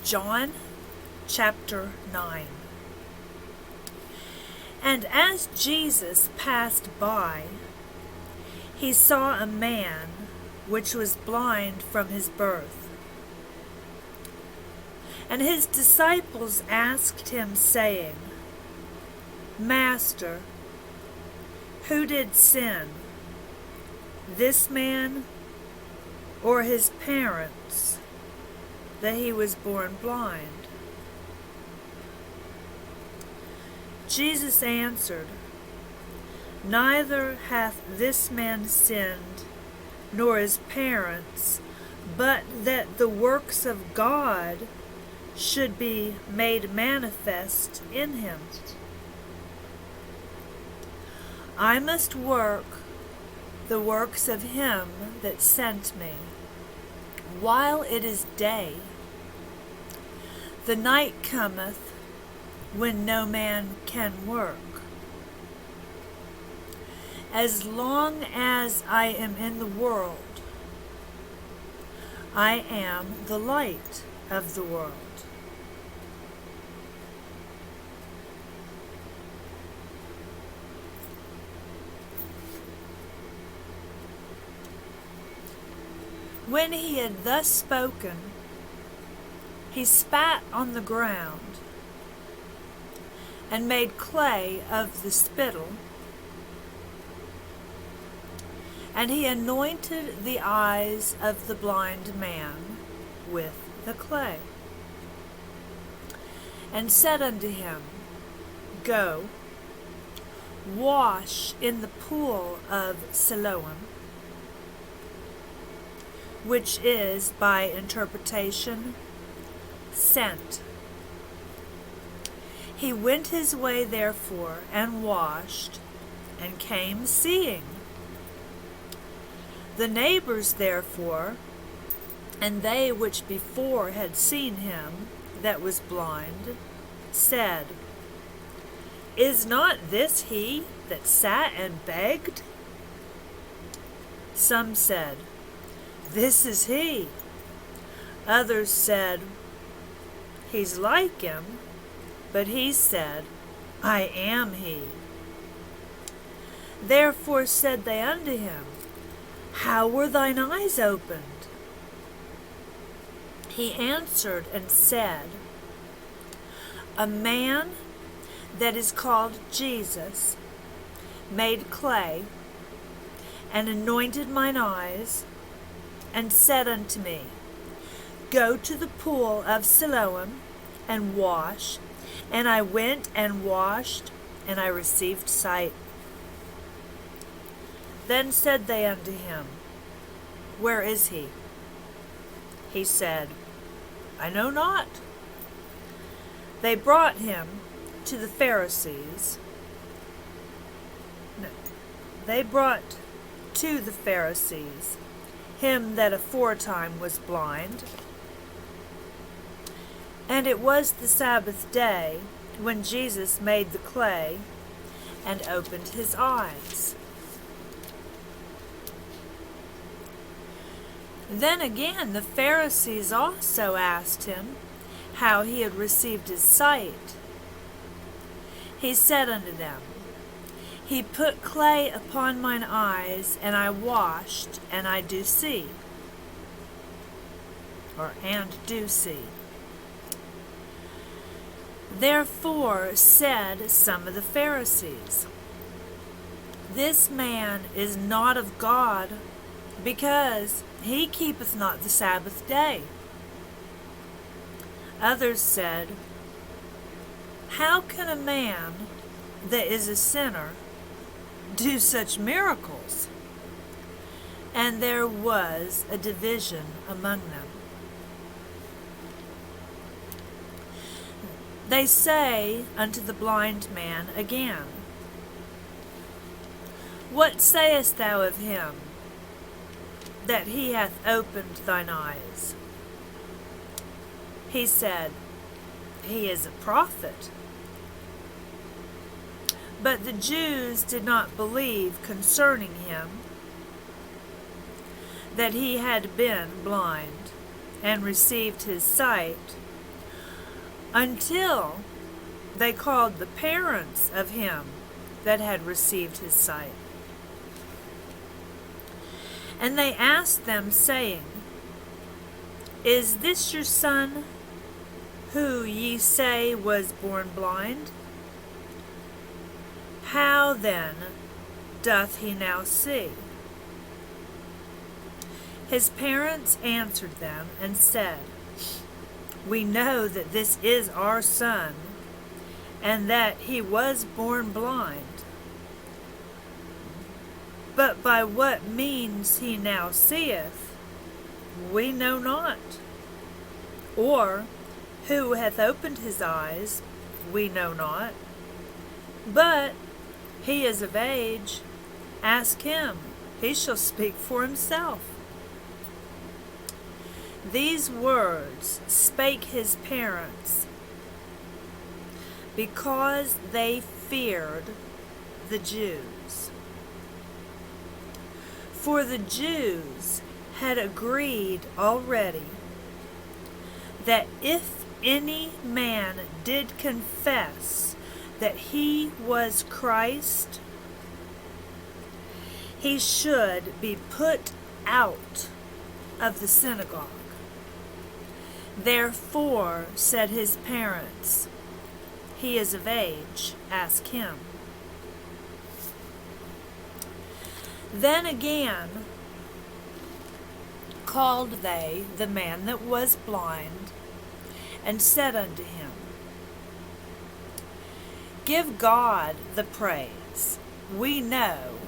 John chapter 9. And as Jesus passed by, he saw a man which was blind from his birth. And his disciples asked him, saying, Master, who did sin, this man or his parents, that he was born blind? Jesus answered, Neither hath this man sinned, nor his parents, but that the works of God should be made manifest in him. I must work the works of him that sent me, while it is day. The night cometh, when no man can work. As long as I am in the world, I am the light of the world. When he had thus spoken, he spat on the ground, and made clay of the spittle, and he anointed the eyes of the blind man with the clay, and said unto him, Go, wash in the pool of Siloam, which is, by interpretation, sent. He went his way therefore, and washed, and came seeing. The neighbors therefore, and they which before had seen him that was blind, said, Is not this he that sat and begged? Some said, This is he. Others said, He's like him. But he said, I am he. Therefore said they unto him, How were thine eyes opened? He answered and said, A man that is called Jesus made clay, and anointed mine eyes, and said unto me, Go to the pool of Siloam, and wash. And I went and washed, and I received sight. Then said they unto him, Where is he? He said, I know not. They brought him to the Pharisees. They brought to the Pharisees him that aforetime was blind. And it was the Sabbath day, when Jesus made the clay and opened his eyes. Then again the Pharisees also asked him how he had received his sight. He said unto them, He put clay upon mine eyes, and I washed, and I do see. And do see. Therefore said some of the Pharisees, This man is not of God, because he keepeth not the Sabbath day. Others said, How can a man that is a sinner do such miracles? And there was a division among them. They say unto the blind man again, What sayest thou of him, that he hath opened thine eyes? He said, He is a prophet. But the Jews did not believe concerning him, that he had been blind, and received his sight until they called the parents of him that had received his sight. And they asked them, saying, Is this your son, who ye say was born blind? How then doth he now see? His parents answered them and said, We know that this is our son, and that he was born blind. But by what means he now seeth, we know not. Or who hath opened his eyes, we know not. But he is of age, ask him, he shall speak for himself. These words spake his parents, because they feared the Jews. For the Jews had agreed already that if any man did confess that he was Christ, he should be put out of the synagogue. Therefore said his parents, He is of age, ask him. Then again called they the man that was blind, and said unto him, Give God the praise. We know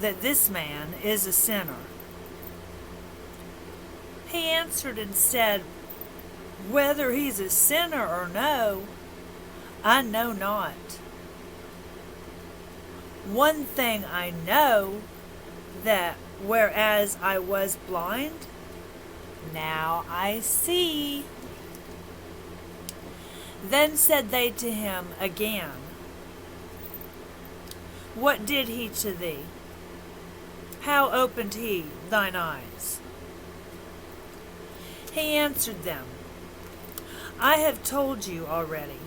that this man is a sinner. He answered and said, Whether he's a sinner or no, I know not. One thing I know, that whereas I was blind, now I see. Then said they to him again, What did he to thee? How opened he thine eyes? He answered them, I have told you already,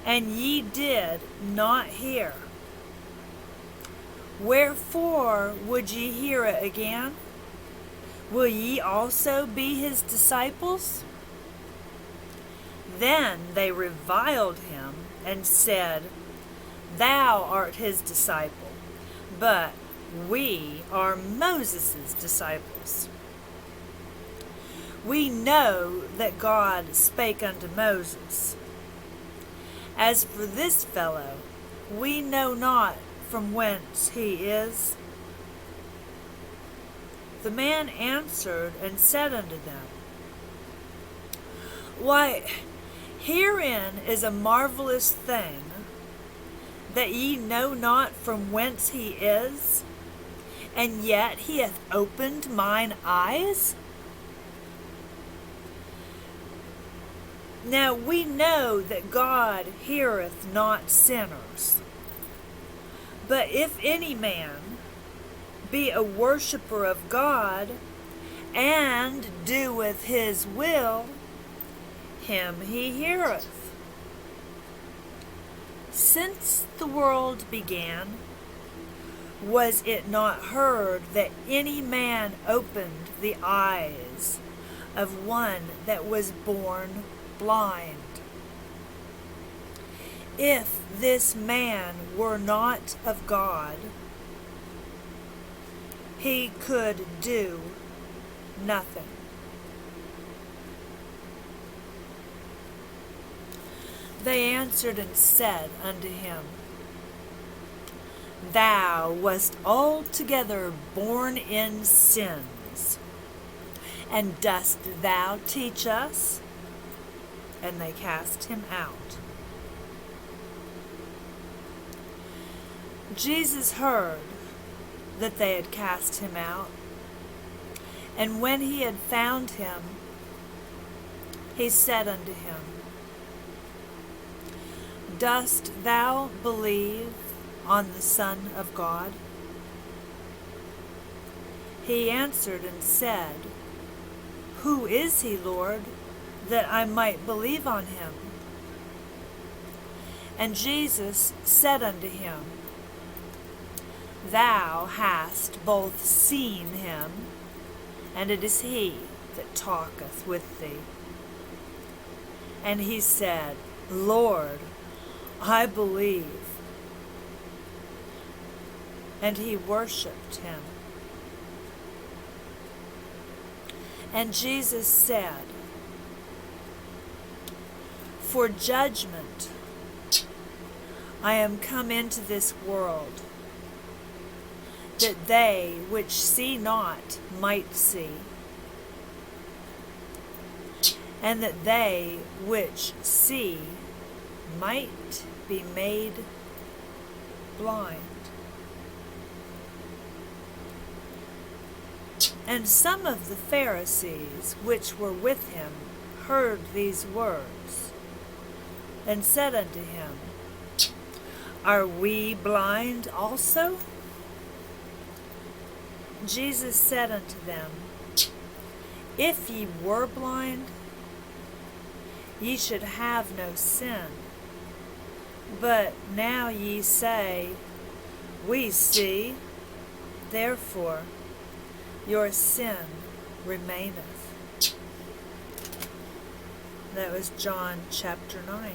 and ye did not hear. Wherefore would ye hear it again? Will ye also be his disciples? Then they reviled him and said, Thou art his disciple, but we are Moses' disciples. We know that God spake unto Moses. As for this fellow, we know not from whence he is. The man answered and said unto them, Why, herein is a marvelous thing, that ye know not from whence he is, and yet he hath opened mine eyes? Now we know that God heareth not sinners. But if any man be a worshipper of God, and doeth his will, him he heareth. Since the world began, was it not heard that any man opened the eyes of one that was born blind? If this man were not of God, he could do nothing. They answered and said unto him, Thou wast altogether born in sins, and dost thou teach us? And they cast him out. Jesus heard that they had cast him out, and when he had found him, he said unto him, Dost thou believe on the Son of God? He answered and said, Who is he, Lord, that I might believe on him? And Jesus said unto him, Thou hast both seen him, and it is he that talketh with thee. And he said, Lord, I believe. And he worshipped him. And Jesus said, For judgment I am come into this world, that they which see not might see, and that they which see might be made blind. And some of the Pharisees which were with him heard these words, and said unto him, Are we blind also? Jesus said unto them, If ye were blind, ye should have no sin. But now ye say, We see, therefore your sin remaineth. That was John chapter 9.